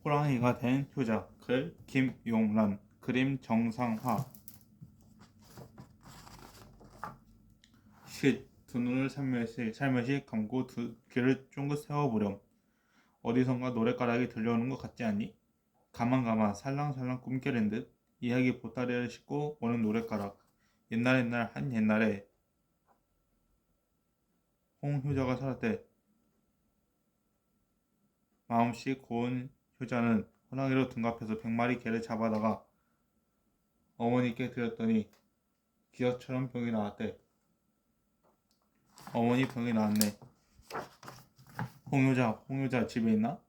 호랑이가 된 효자. 글 김용란. 그림 정상화. 쉿. 두 눈을 살며시 감고 두 귀를 쫑긋 세워보렴. 어디선가 노랫가락이 들려오는 것 같지 않니? 가만 살랑살랑 꿈결인 듯 이야기 보따리를 싣고 오는 노랫가락. 옛날 한 옛날에 홍효자가 살았대. 마음씨 고운 효자는 호랑이로 둔갑해서 100마리 개를 잡아다가 어머니께 드렸더니 기어처럼 병이 나왔대. 어머니 병이 나왔네. 홍효자 집에 있나?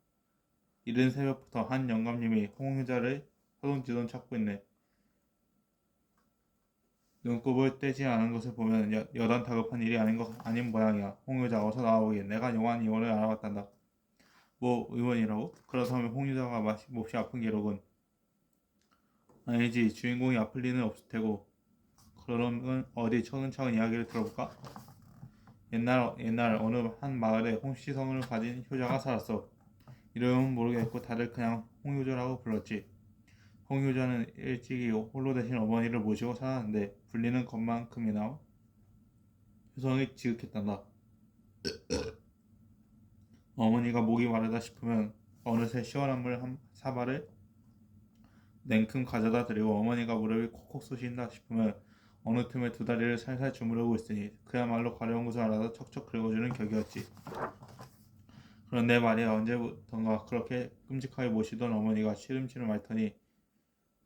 이른 새벽부터 한 영감님이 홍효자를 허둥지둥 찾고 있네. 눈곱을 떼지 않은 것을 보면 여단 다급한 일이 아닌 모양이야. 홍효자 어서 나와보게. 내가 용한 의원을 알아봤단다. 뭐 의원이라고? 그렇다면 홍효자가 몹시 아픈 게로군. 아니지, 주인공이 아플 리는 없을 테고. 그러면 어디 차근차근 이야기를 들어볼까? 옛날 어느 한 마을에 홍씨성을 가진 효자가 살았어. 이름은 모르겠고 다들 그냥 홍효자라고 불렀지. 홍효자는 일찍이 홀로 대신 어머니를 모시고 살았는데 불리는 것만큼이나 효성이 지극했단다. 어머니가 목이 마르다 싶으면 어느새 시원한 물 한 사발을 냉큼 가져다 드리고 어머니가 무릎이 콕콕 쑤신다 싶으면 어느 틈에 두 다리를 살살 주무르고 있으니 그야말로 가려운 것을 알아서 척척 긁어주는 격이었지. 그런데 말이야, 언제부턴가 그렇게 끔찍하게 모시던 어머니가 시름시름 앓더니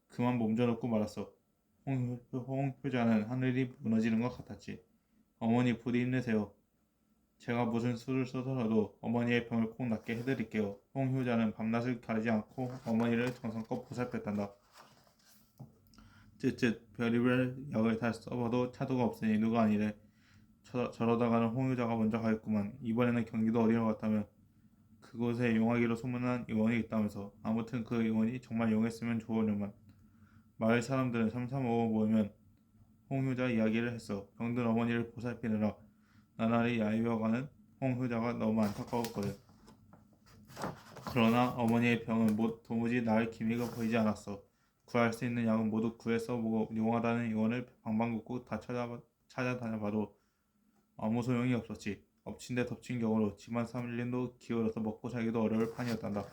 그만 몸져놓고 말았어. 홍효자는 하늘이 무너지는 것 같았지. 어머니 부디 힘내세요. 제가 무슨 수를 써서라도 어머니의 병을 꼭 낫게 해드릴게요. 홍효자는 밤낮을 가리지 않고 어머니를 정성껏 보살폈단다. 쯧쯧. 별의별 약을 다 써봐도 차도가 없으니 누가 아니래. 저러다가는 홍효자가 먼저 가겠구만. 이번에는 경기도 어디로 갔다면 그곳에 용하기로 소문난 의원이 있다면서. 아무튼 그 의원이 정말 용했으면 좋으려만. 마을 사람들은 삼삼오오 모이면 홍효자 이야기를 했어. 병든 어머니를 보살피느라 나날이 야위어가는 홍효자가 너무 안타까웠거든. 그러나 어머니의 병은 도무지 나을 기미가 보이지 않았어. 구할 수 있는 약은 모두 구해 써보고 용하다는 의원을 방방곡곡 다 찾아다녀봐도 아무 소용이 없었지. 엎친 데 덮친 격으로 집안 살림도 기울어서 먹고 살기도 어려울 판이었단다.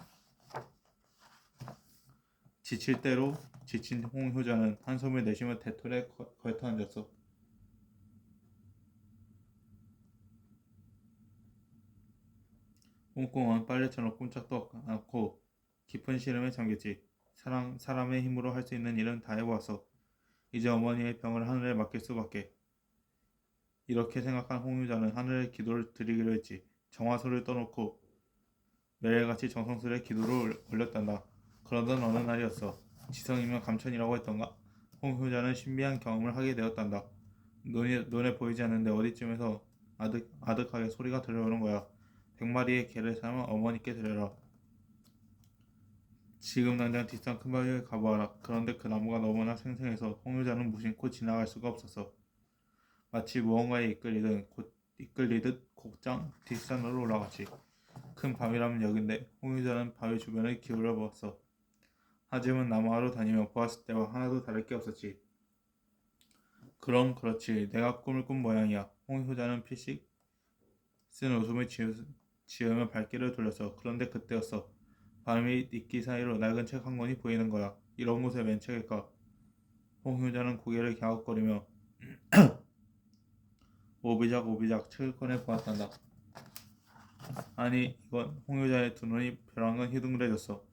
지칠 대로 지친 홍효자는 한숨을 내쉬며 대토에 걸터 앉았어. 꽁꽁은 빨래처럼 꼼짝도 않고 깊은 시름에 잠겼지. 사람의 힘으로 할 수 있는 일은 다 해보았어. 이제 어머니의 병을 하늘에 맡길 수밖에. 이렇게 생각한 홍유자는 하늘에 기도를 드리기로 했지. 정화소를 떠놓고 매일같이 정성스레 기도를 올렸단다. 그러던 어느 날이었어. 지성이면 감천이라고 했던가? 홍효자는 신비한 경험을 하게 되었단다. 눈에 보이지 않는데 어디쯤에서 아득하게 소리가 들려오는 거야. 100마리의 개를 사면 어머니께 드려라. 지금 당장 뒷산 큰 바위에 가보아라. 그런데 그 나무가 너무나 생생해서 홍유자는 무심코 지나갈 수가 없었어. 마치 무언가에 이끌리듯 곧장 뒷산으로 올라갔지. 큰 밤이라면 여긴데 홍유자는 바위 주변을 기울여 보았어. 하지만 나무하러 다니며 보았을 때와 하나도 다를 게 없었지. 그럼 그렇지. 내가 꿈을 꾼 모양이야. 홍효자는 피식 쓴 웃음을 지으며 발길을 돌렸어. 그런데 그때였어. 바람이 이끼 사이로 낡은 책 한 권이 보이는 거야. 이런 곳에 웬 책일까? 홍효자는 고개를 갸웃거리며 오비작 책을 꺼내 보았단다. 아니, 이건 홍효자의 두 눈이 벼랑은 휘둥그레졌어.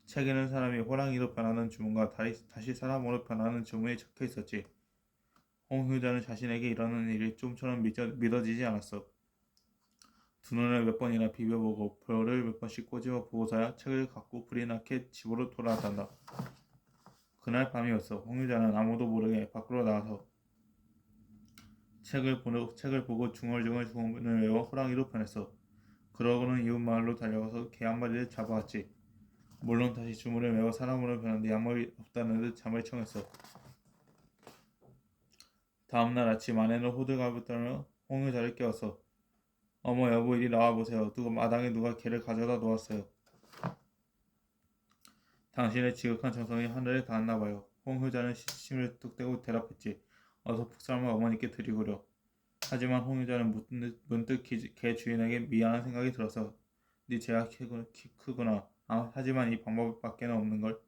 책에는 사람이 호랑이로 변하는 주문과 다시 사람으로 변하는 주문이 적혀 있었지. 홍효자는 자신에게 일어나는 일이 좀처럼 믿어지지 않았어. 두 눈을 몇 번이나 비벼보고 벼를 몇 번씩 꼬집어 보고서야 책을 갖고 불이 나게 집으로 돌아왔단다. 그날 밤이었어. 홍유자는 아무도 모르게 밖으로 나와서 책을 보고 중얼중얼 주문을 외워 호랑이로 변했어. 그러고는 이웃 마을로 달려가서 개 한 마리를 잡아왔지. 물론 다시 주문을 외워 사람으로 변한 뒤 아무 일 없다는 듯 잠을 청했어. 다음날 아침 아내는 호들갑을 떨며 홍유자를 깨웠어. 어머 여보 이리 나와보세요. 마당에 누가 개를 가져다 놓았어요. 당신의 지극한 정성이 하늘에 닿았나 봐요. 홍효자는 침을 뚝 떼고 대답했지. 어서 푹삶아 어머니께 드리구려. 하지만 홍유자는 문득 개 주인에게 미안한 생각이 들어서 네 제가 키 크구나. 하지만 이 방법밖에는 없는걸.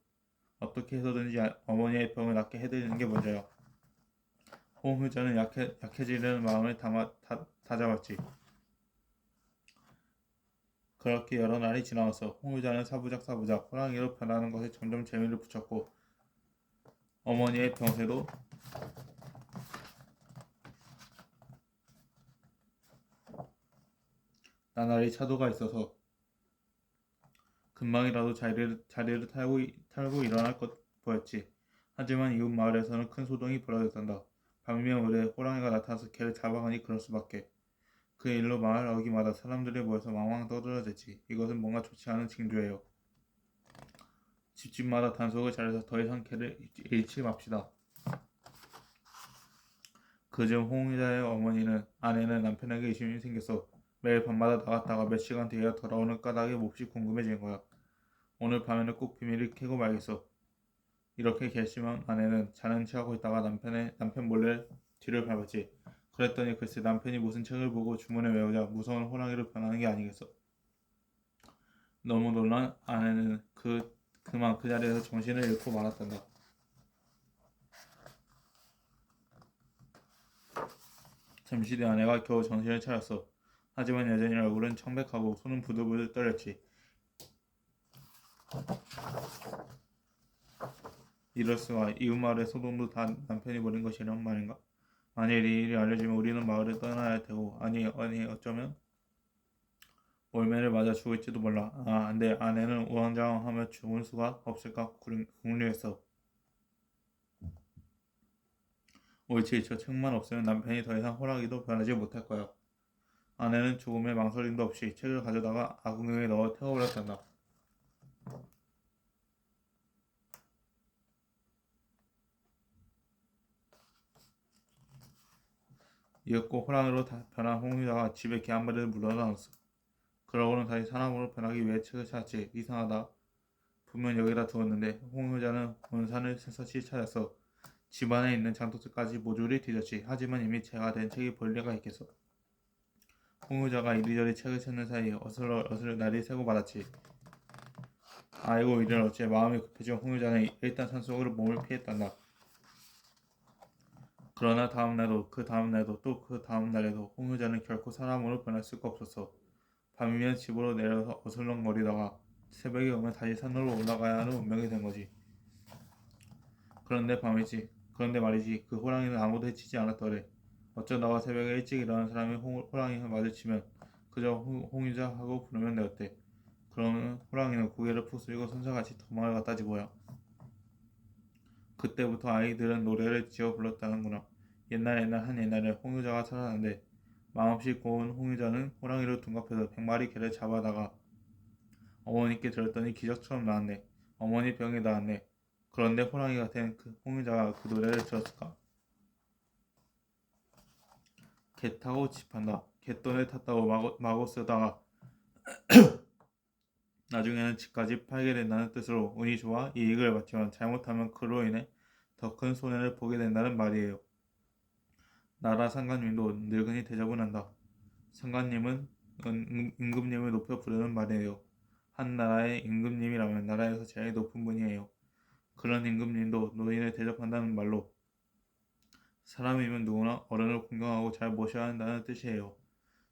어떻게 해서든지 어머니의 병을 낫게 해드리는 게 먼저야. 홍유자는 약해지려는 마음을 다잡았지. 그렇게 여러 날이 지나왔어. 홍유자는 사부작 호랑이로 변하는 것에 점점 재미를 붙였고 어머니의 병세도 나날이 차도가 있어서 금방이라도 자리를 탈고 일어날 것 보였지. 하지만 이웃 마을에서는 큰 소동이 벌어졌단다. 밤이면 의뢰 호랑이가 나타나서 개를 잡아가니 그럴 수밖에. 그 일로 마을 어귀마다 사람들이 모여서 왕왕 떠들어댔지. 이것은 뭔가 좋지 않은 징조예요. 집집마다 단속을 잘해서 더 이상 개를 잃지 맙시다. 그중 홍의자의 아내는 남편에게 의심이 생겼어. 매일 밤마다 나갔다가 몇 시간 뒤에야 돌아오는 까닭이 몹시 궁금해진 거야. 오늘 밤에는 꼭 비밀을 캐고 말겠어. 이렇게 결심한 아내는 자는 체하고 있다가 남편 몰래 뒤를 밟았지. 그랬더니 글쎄 남편이 무슨 책을 보고 주문에 외우자 무서운 호랑이로 변하는 게 아니겠어. 너무 놀란 아내는 그만 그 자리에서 정신을 잃고 말았단다. 잠시 뒤 아내가 겨우 정신을 차렸어. 하지만 여전히 얼굴은 청백하고 손은 부들부들 떨렸지. 이럴 수가. 이웃 마을의 소동도 다 남편이 벌인 것이란 말인가? 만일 이 일이 알려지면 우리는 마을을 떠나야 할 테고 아니 어쩌면 올매를 맞아 죽을지도 몰라. 안돼. 아내는 우왕좌왕하며 죽을 수가 없을까 궁리했어. 옳지. 저 책만 없으면 남편이 더 이상 호랑이도 변하지 못할 거야. 아내는 조금의 망설임도 없이 책을 가져다가 아궁이에 넣어 태워버렸단다. 이윽고 호랑이로 변한 홍유자가 집에 개 한 마리를 물어다 놨어. 그러고는 다시 사람으로 변하기 위해 책을 찾았지. 이상하다. 분명 여기다 두었는데. 홍유자는 온 산을 샅샅이 찾았어. 집안에 있는 장독들까지 모조리 뒤졌지. 하지만 이미 재가 된 책이 볼 리가 있겠어. 홍유자가 이리저리 책을 찾는 사이에 어슬어슬 날이 새고 말았지. 아이고 이를 어째. 마음이 급해진 홍유자는 일단 산속으로 몸을 피했단다. 그러나 다음날도 그 다음날도 또 그 다음날에도 홍유자는 결코 사람으로 변할 수가 없었어. 밤이면 집으로 내려서 어슬렁거리다가 새벽이 오면 다시 산으로 올라가야 하는 운명이 된 거지. 그런데 말이지 그 호랑이는 아무도 해치지 않았더래. 어쩌다가 새벽에 일찍 일어난 사람이 호랑이를 마주치면 그저 홍유자 하고 부르면 되었대. 그러면 호랑이는 고개를 푹 숙이고 손살같이 도망을 갔다지 뭐야. 그때부터 아이들은 노래를 지어 불렀다는구나. 옛날에 홍유자가 살았는데 마음씨 고운 홍유자는 호랑이를 둔갑해서 100마리 개를 잡아다가 어머니께 들었더니 기적처럼 나았네. 어머니 병이 나았네. 그런데 호랑이가 된 그 홍유자가 그 노래를 들었을까? 개 타고 집한다. 갯돈을 탔다고 마구 쓰다가 나중에는 집까지 팔게 된다는 뜻으로 운이 좋아 이익을 받지만 잘못하면 그로 인해 더 큰 손해를 보게 된다는 말이에요. 나라 상관님도 늙은이 대접은 한다. 상관님은 임금님을 높여 부르는 말이에요. 한 나라의 임금님이라면 나라에서 제일 높은 분이에요. 그런 임금님도 노인을 대접한다는 말로 사람이면 누구나 어른을 공경하고 잘 모셔야 한다는 뜻이에요.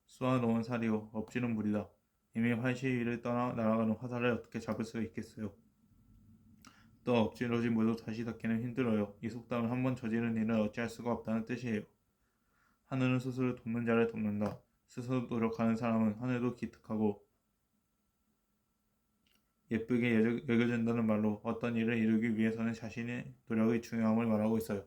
쏘아놓은 살이요 엎지는 물이다. 이미 활시 위를 떠나 날아가는 화살을 어떻게 잡을 수 있겠어요. 또 엎질러진 물도 다시 닿기는 힘들어요. 이 속담은 한번 저지른 일을 어찌할 수가 없다는 뜻이에요. 하늘은 스스로 돕는 자를 돕는다. 스스로 노력하는 사람은 하늘도 기특하고 예쁘게 여겨준다는 말로 어떤 일을 이루기 위해서는 자신의 노력의 중요함을 말하고 있어요.